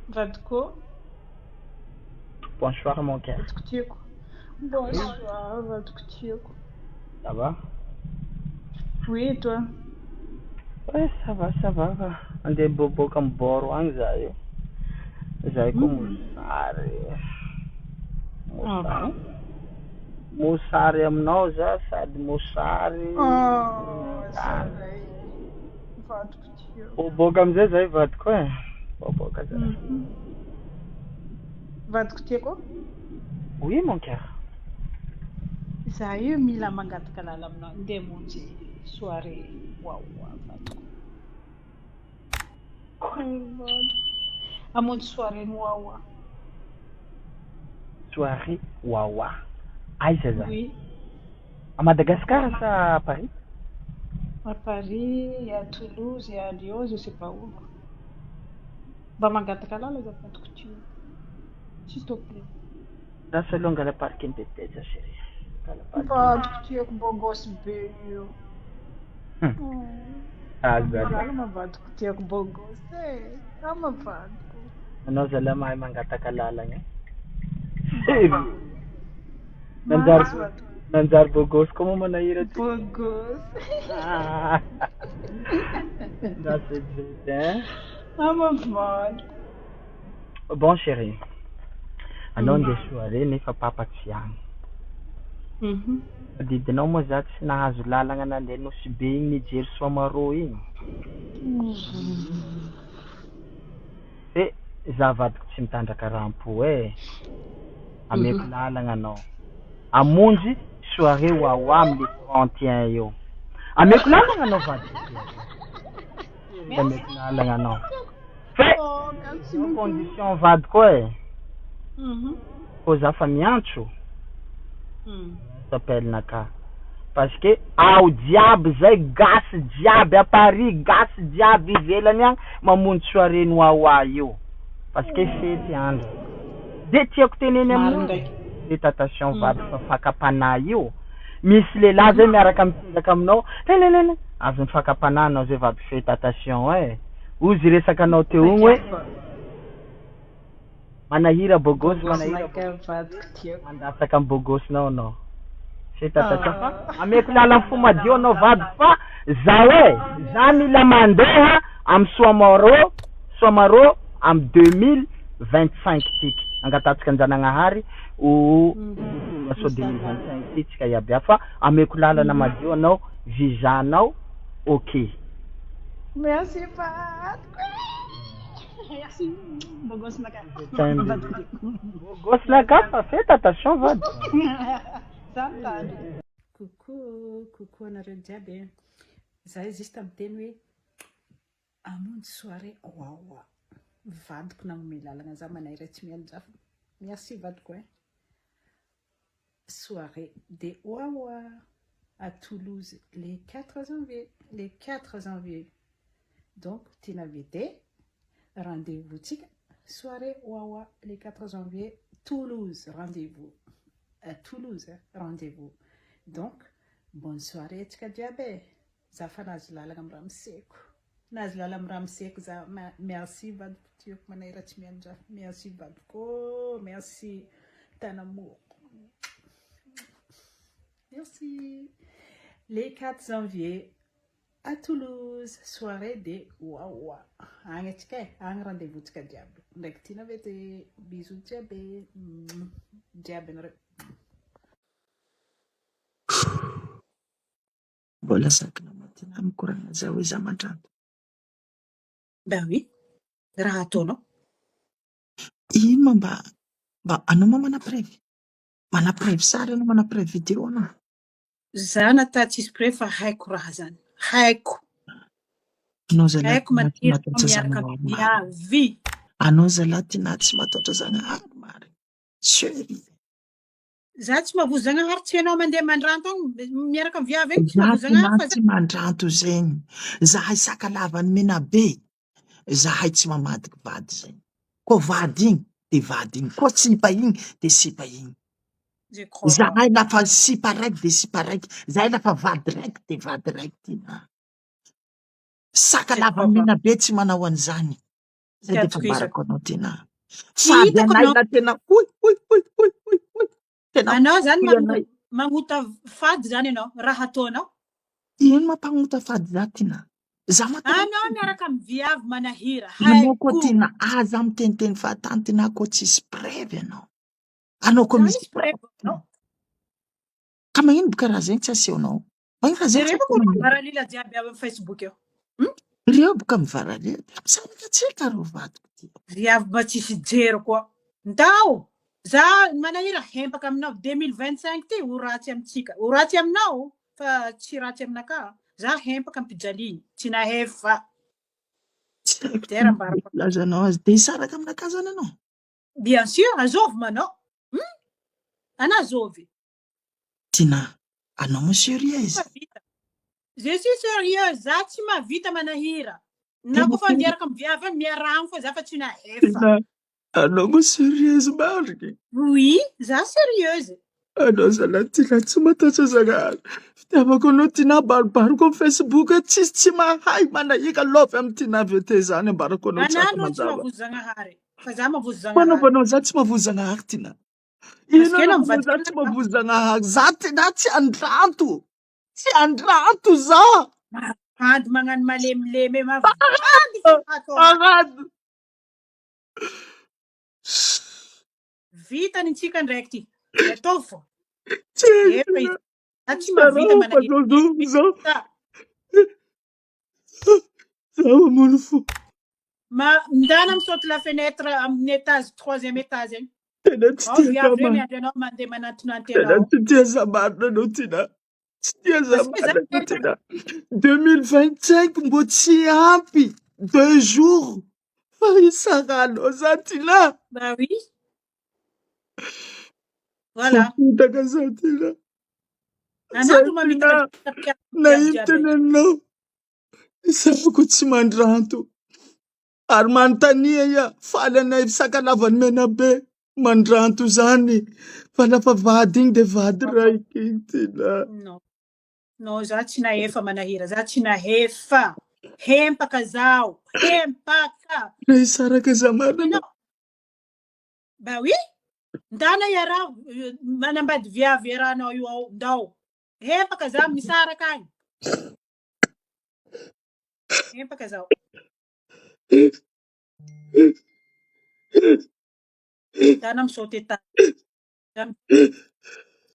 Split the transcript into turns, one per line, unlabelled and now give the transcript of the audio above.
Vadiko,
Bonsoir mon cœur.
vadiko tiako. Bonsoir, vadiko tiako.
Ça va?
Oui, et toi?
Ouais, ça va, ça va. Andeha boboka miboro agny za io. Zahay koa mosary.
Ah bon?
Mosary aminao za sady mosary.
Oh, saray. Vadiko tiako.
Boboka amizay zahay vadiko e. Boboka za.
Vadiko tiako?
Oui mon cœur.
Za io mila mangataka lala aminao andeha hamonjy soirée wawa vadiko. Vadiko. Hamonjy soirée ny wawa.
Soirée wawa. Aiza za?
Oui,
À Madagascar sa à Paris?
à Paris, à Toulouse et à Lyon, je sais pas où. Mba mangataka lala za vadiko tiako. S'il te plaît.
Za salonga angala parking bebeza chérie. Angala parking.
Vadiko tiako mba gosse be io.
Aza.
Lala vadiko tiako mba gosse e. Ama vadiko.
Anao zalahy mahay mangataka lalagna.
Mas vadiko.
Nanjary bogosy koa moa manahira ty.
Beau gosse.
That's it, hein?
Ama vadiko.
Bon chérie. Anao andeha soirée nefa papa tsy agny. Didinao moa za tsy nahazo lalagna nandeha Nosy Be igny nijery Soamaro igny. Za vadiko tsy mitandraka rampo e. Ameko lalagna anao. Amonjy soirée wawa amle 31 eo. Ameko lalagna anao vadiko. Ameko lalagna anao.
Oh, merci beaucoup.
Condition vadiko e. Ko za fa miantso. S'appelle naka. Parce que ao diable zay gasy diable à Paris, gasy diable ivelany agny mamonjy soirée ny wawa io. Parce que fety andro. De tiako teneny aminao. Faites attention vadiko fa fakapana io. Misy lehilahy zay miaraka mitendaka aminao. Lelelele. Azo mifakapana anao zay vadiko faites attention e. Ozy resaka anao teo igny hoe manahira bogosy manahira
vadiko tiako.
mandasaka amin'ny bogosynao anao. Faites attention fa ameko lala fo madio anao vadiko fa za mila mandeha am Soamaro am 2025 tiky. Angatatsika an-Janagnaharry o so 2025 ty tsika iaby fa ameko lalana madio anao visa-nao ok.
Merci vadiko. Merci. Beau gosse naka.
Gosse naka fa faites attention vadiko.
Coucou anareo jiaby. Zahay juste miteny hoe hamonjy soirée wawa. Vadiko nagnome lalagna za manahira tsy mianjafa. Merci vadiko e. Soirée des wawa à Toulouse le 4 janvier. Le 4 janvier. Donc, tina vite. Rendez-vous tika. Soirée wawa le 4 janvier. Toulouse, rendez-vous. À Toulouse, rendez-vous. Donc, bonne soirée tika jiaby. Za fa nahazo lalagna amin'ny raha miseko. Nahazo lalagna amin'ny raha miseko za. Merci vadiko tiako manahira tsy mianjafa. Merci vadiko. Merci tanamo. Merci. Le 4 janvier à Toulouse, soirée de wawa. Agny atsika e, agny rendez-vous tsika jiaby. Ndraiky tina vety bisous jiaby. Jiaby anareo.
Mbola sakina matina mikorana za hoe za mandranto.
Ben oui. Raha ataonao.
Ino mba anao ma mana-prevy? Mana-prevy sary anao, mana-prevy vidéo anao?
Za nata tsisy prevy fa haiko raha zany. Haiko.
Anao zalahy
Haiko maniry
matahotra
miaraka
Zanahary.
viavy.
Anao zalahy tina tsy matahotra Zanahary mary. Chérie.
Za tsy mahavozo Zanahary tsy ianao mandeha mandranto agny miaraka viavy agny tsy
Za
mahavozo
tina
Zanahary fa
tsy mandranto zegny. Zahay sakalavany mena be. Zahay tsy mamadiky vady zegny. Ko vady igny de vady igny. Ko sipa igny de sipa igny.
je crois.
Zahay lafa sipa raiky de sipa raiky. Zahay lafa vady raiky de vady raiky tina. Sakalavany mena be tsy manao an'izany. Zay de efa ambarako anao tena.
Tsy
Fady
hitako
anay
anao.
na tena tena
Anao zany
foy anay.
magnota fady zany anao, raha ataonao.
Ino mampagnota fady za tina? Za matena
Anao miaraka amin'ny viavy manahira,
anao ko
haiko.
tina aza miteniteny fahatany tena ko tsisy prevy anao. Anao ko
Za
misy
misy preuve anao.
Ka magnino boka raha zegny tsy asehonao? Magnino raha zegny tsy
Jereko ko
asehonao?
varalila jiaby amin'ny Facebook eo.
Reo boka mivaralely. Misaraka tsika ro vadiko ty.
Viavy mba tsisy jero koa. Ndao, za manahira hempaka aminao 2025 ty ho ratsy amintsika. Ho ratsy aminao fa tsy ratsy aminaka. Za hempaka ampijaliny, tsy nahefa.
Tsy haiko
Tera ambarako.
lazanao azy de hisaraka aminakahy zany anao.
Bien sûr, azovy manao. Ana azovy.
Tina, anao mo sérieuse?
Mavita. Je suis sérieuse, za tsy mavita manahira. Na kofa andiaraka amin'ny viavy any miarahany fa za fa tsy nahefa.
Tina, anao mo sérieuse mariky?
Oui, za sérieuse.
Anao zalahy Tina tsy matahotra Zagnahary. Fitiavako anao Tina baribariko amin'ny Facebook tsisy tsy mahay manahika love amin'ny Tina VT zany ambarako anao tsaka
Anano tsy
manjava.
mavozo Zagnahary. Fa za mavozo Zagnahary.
Fanaovanao za tsy mavozo Zagnahary Tina.
Maskena
Ino
mivady
za tsy mavozo Zagnahary? Za Tina tsy andranto. Tsy andranto za.
Mavady magnano malemilemy mavady fa
Arado.
vitany tsika ndraiky ty. Ataovy fô.
Tsy
Efa izy. Za tsy mavita manahira.
za mamono fo.
Ndana misaute la fenêtre amin'ny étage 3e étage egny.
Tena tsy tia
Viavy
za
reo
marina.
miandry anao mandeha manantonanty
Tena
anao.
tsy tia za marina anao Tina. Tsy tia za
Parce que za
marina Tina. 2025 mbo tsy ampy 2 jours fa hisaranao za Tina.
Bah oui. Voilà.
Fafitaka za Tina.
Anandro mamita
Na iteneninao isako tsy mandranto ary manontania ia faly anay sakalavany mena be mandranto zany fa lafa vady igny de vady raiky igny Tina.
Non. Non, za tsy nahefa manahira. Za tsy nahefa. Hempaka zao. Hempaka.
Na hisaraka za marina.
Non. Bah oui. Ndana iaraha manambady viavy iarahanao io ao ndao. Hempaka za misaraka agny. Hempaka zao. Ndana misaute tany.